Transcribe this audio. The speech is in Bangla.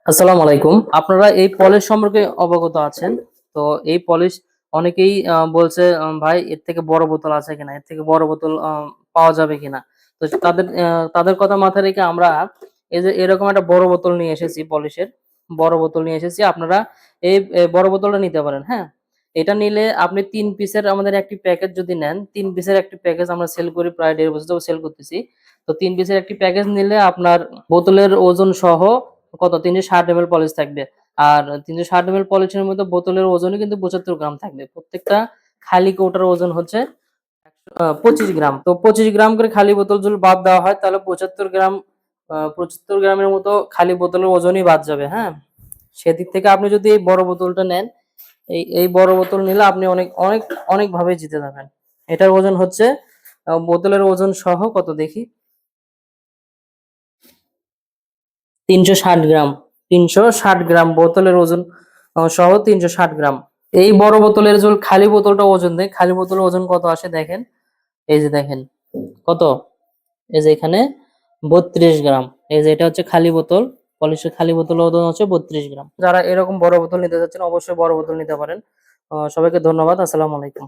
আসসালামু আলাইকুম। আপনারা এই পলিশ সম্পর্কে অবগত আছেন? তো এই পলিশ অনেকেই বলছে, ভাই এর থেকে বড় বোতল আছে কিনা? এর থেকে বড় বোতল পাওয়া যাবে কিনা? তো তাদের কথা মাথায় রেখে আমরা এই যে এরকম একটা বড় বোতল নিয়ে এসেছি পলিশের। বড় বোতল নিয়ে এসেছি। আপনারা এই বড় বোতলটা নিতে পারেন, হ্যাঁ? এটা নিলে আপনি ৩ পিসের আমাদের একটি প্যাকেজ যদি নেন, ৩ পিসের একটি প্যাকেজ আমরা সেল করি, প্রায় ১.৫ বছর যাবত সেল করতেছি। তো ৩ পিসের একটি প্যাকেজ নিলে আপনার বোতলের ওজন সহ কত ৩৬০ এমএল পলিশ থাকবে। আর ৩৬০ এমএল পলিশের মধ্যে বোতলের ওজনই কিন্তু ৭৫ গ্রাম থাকবে। প্রত্যেকটা খালি কৌটার ওজন হচ্ছে ২৫ গ্রাম। তো ২৫ গ্রাম করে খালি বোতল যদি বাদ দেওয়া হয় তাহলে ৭৫ গ্রাম ৭৫ গ্রামের মতো খালি বোতলের ওজনই বাদ যাবে, হ্যাঁ? সেদিক থেকে আপনি যদি এই বড় বোতলটা নেন, এই বড় বোতল নিলে আপনি অনেক অনেক অনেকভাবে জিতে যাবেন। এটার ওজন হচ্ছে বোতলের ওজন সহ কত দেখি? ৩৬০ গ্রাম। ৩৬০ গ্রাম বোতলের ওজন সহ ৩৬০ গ্রাম। এই বড় বোতলের খালি বোতলটা ওজন দেয়, খালি বোতলের ওজন কত আসে দেখেন। এই যে দেখেন কত, এই যে এখানে ৩২ গ্রাম। এই যে এটা হচ্ছে খালি বোতল, পলিশের খালি বোতলের ওজন হচ্ছে ৩২ গ্রাম। যারা এরকম বড় বোতল নিতে চাচ্ছেন অবশ্যই বড় বোতল নিতে পারেন। সবাইকে ধন্যবাদ। আসসালামু আলাইকুম।